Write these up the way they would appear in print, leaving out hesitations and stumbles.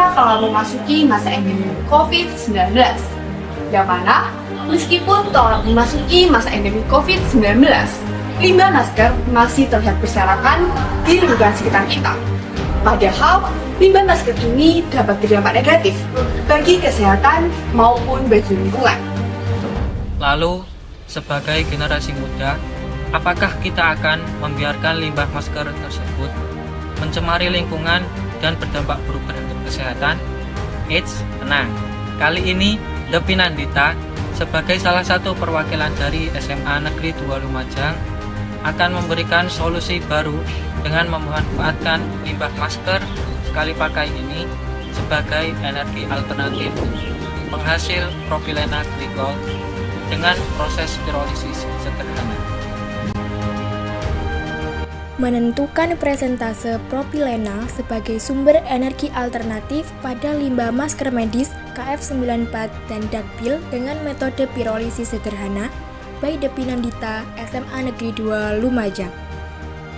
kita telah memasuki masa endemi COVID-19. Yang mana, meskipun telah memasuki masa endemi COVID-19, limbah masker masih terlihat berserakan di lingkungan sekitar kita. Padahal, limbah masker ini dapat berdampak negatif bagi kesehatan maupun bagi lingkungan. Lalu, sebagai generasi muda, apakah kita akan membiarkan limbah masker tersebut mencemari lingkungan dan berdampak buruk terhadap kesehatan? Eits, tenang. Kali ini, Depi Nandita, sebagai salah satu perwakilan dari SMA Negeri 2 Lumajang, akan memberikan solusi baru dengan memanfaatkan limbah masker sekali pakai ini sebagai energi alternatif penghasil propilena glikol dengan proses pirolisis sederhana. Menentukan presentase propilena sebagai sumber energi alternatif pada limbah masker medis KF94 dan dakbil dengan metode pirolisis sederhana by Depi Nandita, SMA Negeri 2 Lumajang.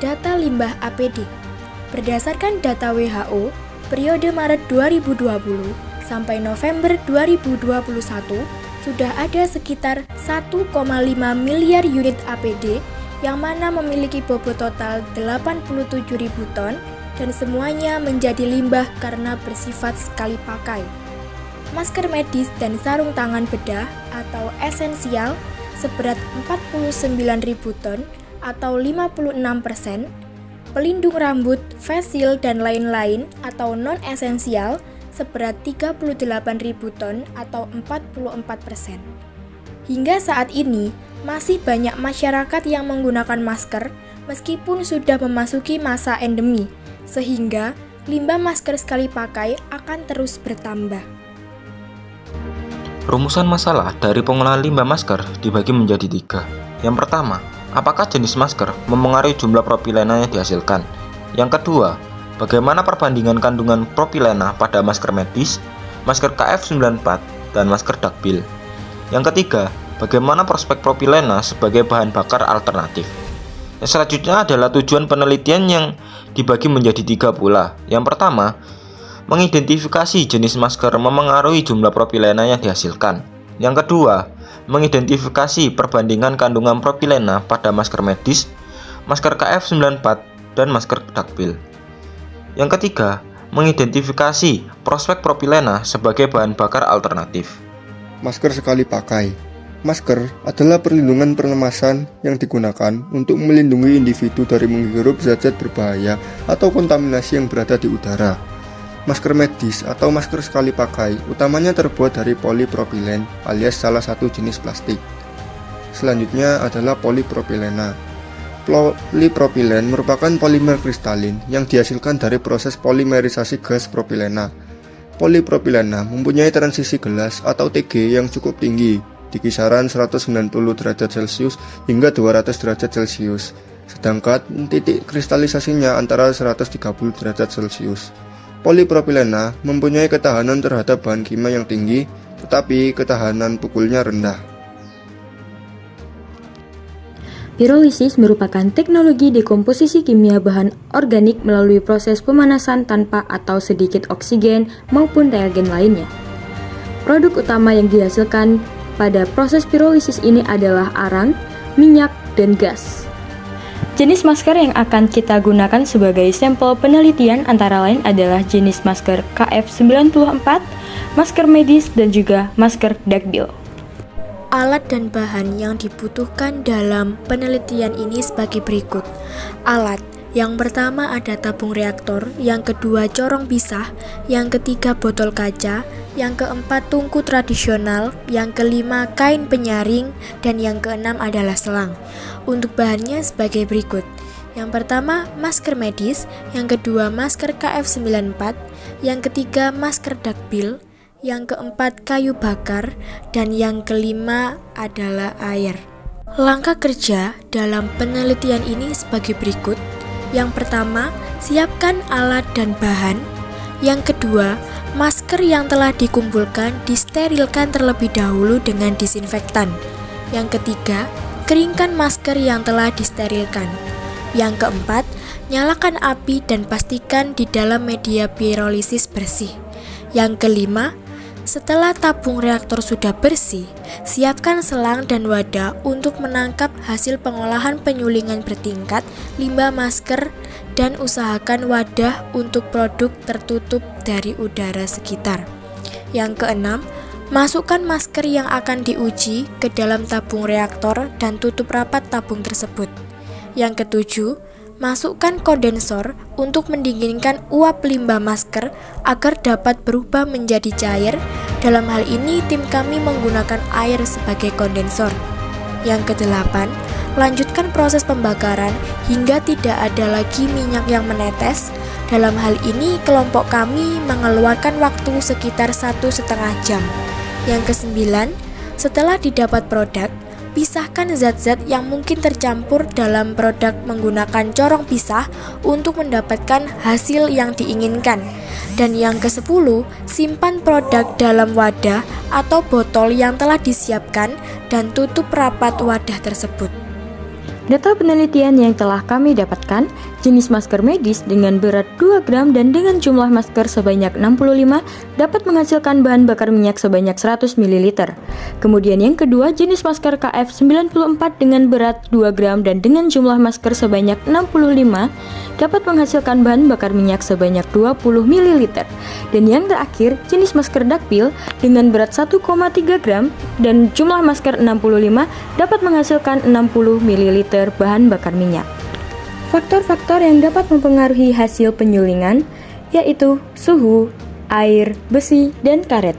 Data limbah APD. Berdasarkan data WHO, periode Maret 2020 sampai November 2021 sudah ada sekitar 1,5 miliar unit APD yang mana memiliki bobot total 87.000 ton dan semuanya menjadi limbah karena bersifat sekali pakai. Masker medis dan sarung tangan bedah atau esensial seberat 49.000 ton atau 56%, pelindung rambut, face shield dan lain-lain atau non-esensial seberat 38.000 ton atau 44%. Hingga saat ini, masih banyak masyarakat yang menggunakan masker meskipun sudah memasuki masa endemi, sehingga limbah masker sekali pakai akan terus bertambah. Rumusan masalah dari pengolahan limbah masker dibagi menjadi 3. Yang pertama, apakah jenis masker memengaruhi jumlah propilena yang dihasilkan? Yang kedua, bagaimana perbandingan kandungan propilena pada masker medis, masker KF94, dan masker dakbil? Yang ketiga, bagaimana prospek propilena sebagai bahan bakar alternatif? Yang selanjutnya adalah tujuan penelitian yang dibagi menjadi 3 pula. Yang pertama, mengidentifikasi jenis masker memengaruhi jumlah propilena yang dihasilkan. Yang kedua, mengidentifikasi perbandingan kandungan propilena pada masker medis, masker KF94, dan masker dakbil. Yang ketiga, mengidentifikasi prospek propilena sebagai bahan bakar alternatif. Masker sekali pakai. Masker adalah perlindungan pernapasan yang digunakan untuk melindungi individu dari menghirup zat-zat berbahaya atau kontaminasi yang berada di udara. Masker medis atau masker sekali pakai utamanya terbuat dari polipropilen alias salah satu jenis plastik. Selanjutnya adalah polipropilena. Polipropilen merupakan polimer kristalin yang dihasilkan dari proses polimerisasi gas propilena. Polipropilena mempunyai transisi gelas atau TG yang cukup tinggi di kisaran 190 derajat Celcius hingga 200 derajat Celcius, sedangkan titik kristalisasinya antara 130 derajat Celcius. Polipropilena mempunyai ketahanan terhadap bahan kimia yang tinggi, tetapi ketahanan pukulnya rendah. Pirolisis merupakan teknologi dekomposisi kimia bahan organik melalui proses pemanasan tanpa atau sedikit oksigen maupun reagen lainnya. Produk utama yang dihasilkan pada proses pirolisis ini adalah arang, minyak, dan gas. Jenis masker yang akan kita gunakan sebagai sampel penelitian antara lain adalah jenis masker KF94, masker medis, dan juga masker dakbil. Alat dan bahan yang dibutuhkan dalam penelitian ini sebagai berikut. Alat yang pertama ada tabung reaktor, yang kedua corong pisah, yang ketiga botol kaca, yang keempat tungku tradisional, yang kelima kain penyaring, dan yang keenam adalah selang. Untuk bahannya sebagai berikut. Yang pertama masker medis, yang kedua masker KF94, yang ketiga masker dakbil, yang keempat kayu bakar, dan yang kelima adalah air. Langkah kerja dalam penelitian ini sebagai berikut. Yang pertama, siapkan alat dan bahan. Yang kedua, masker yang telah dikumpulkan disterilkan terlebih dahulu dengan disinfektan. Yang ketiga, keringkan masker yang telah disterilkan. Yang keempat, nyalakan api dan pastikan di dalam media pirolisis bersih. Yang kelima, setelah tabung reaktor sudah bersih, siapkan selang dan wadah untuk menangkap hasil pengolahan penyulingan bertingkat limbah masker dan usahakan wadah untuk produk tertutup dari udara sekitar. Yang keenam, masukkan masker yang akan diuji ke dalam tabung reaktor dan tutup rapat tabung tersebut. Yang ketujuh, masukkan kondensor untuk mendinginkan uap limbah masker agar dapat berubah menjadi cair. Dalam hal ini, tim kami menggunakan air sebagai kondensor. Yang kedelapan, lanjutkan proses pembakaran hingga tidak ada lagi minyak yang menetes. Dalam hal ini, kelompok kami mengeluarkan waktu sekitar 1,5 jam. Yang kesembilan, setelah didapat produk, pisahkan zat-zat yang mungkin tercampur dalam produk menggunakan corong pisah untuk mendapatkan hasil yang diinginkan. Dan yang ke-10, simpan produk dalam wadah atau botol yang telah disiapkan dan tutup rapat wadah tersebut. Data penelitian yang telah kami dapatkan, jenis masker medis dengan berat 2 gram dan dengan jumlah masker sebanyak 65 dapat menghasilkan bahan bakar minyak sebanyak 100 ml. Kemudian yang kedua, jenis masker KF94 dengan berat 2 gram dan dengan jumlah masker sebanyak 65 dapat menghasilkan bahan bakar minyak sebanyak 20 ml. Dan yang terakhir, jenis masker Dakpil dengan berat 1,3 gram dan jumlah masker 65 dapat menghasilkan 60 ml bahan bakar minyak. Faktor-faktor yang dapat mempengaruhi hasil penyulingan yaitu suhu, air, besi, dan karet.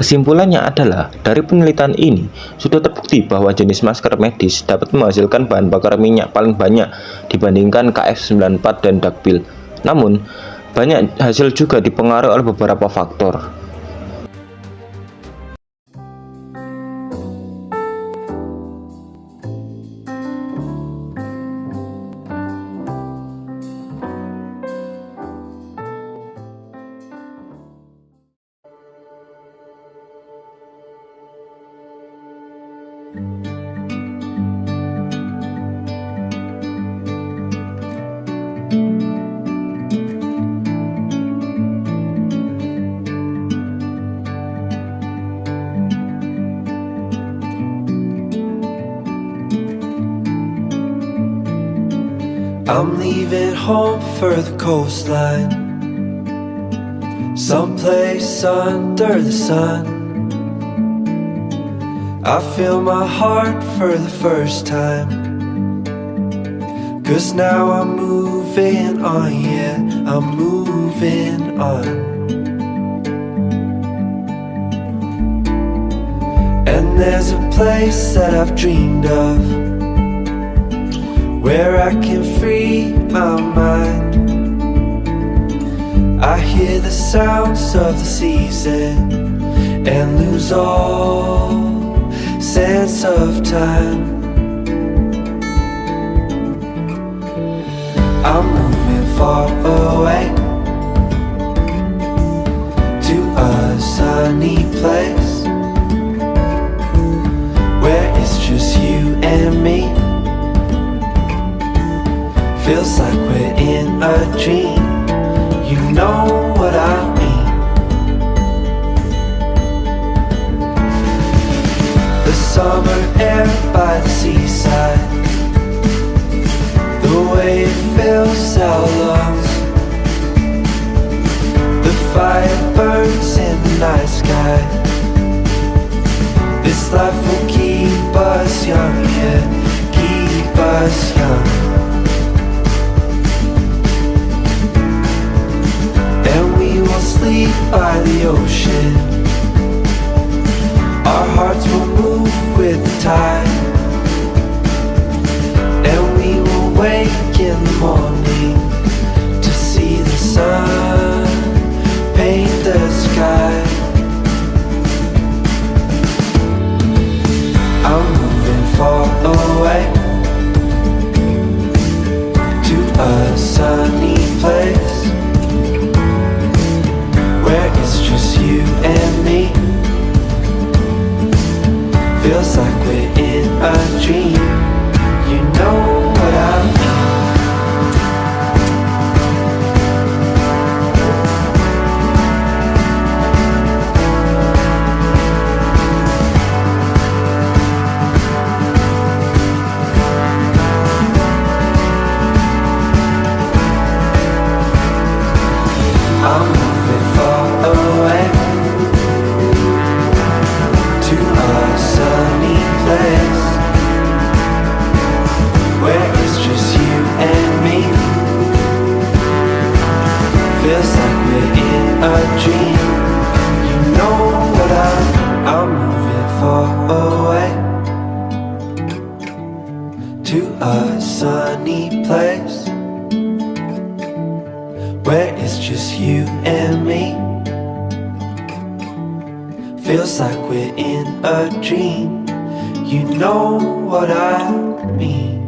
Kesimpulannya adalah, dari penelitian ini sudah terbukti bahwa jenis masker medis dapat menghasilkan bahan bakar minyak paling banyak dibandingkan KF94 dan Dakpil. Namun, banyak hasil juga dipengaruhi oleh beberapa faktor. I'm leaving home for the coastline, someplace under the sun. I feel my heart for the first time, 'cause now I'm moving on, yeah, I'm moving on. And there's a place that I've dreamed of, where I can free my mind. I hear the sounds of the season and lose all sense of time. I'm moving far away to a sunny place where it's just you and me. Feels like we're in a dream, you know what I mean. The summer air by the seaside, the way it fills our lungs, the fire burns in the night sky. This life will keep us young, yeah, keep us young. Sleep by the ocean, our hearts will move with the tide, and we will wake in the morning to see the sun paint the sky. I'm moving far away to a sunny place where it's just you and me. Feels like we're in a dream, you know what I mean. Feels like we're in a dream. You know what I mean.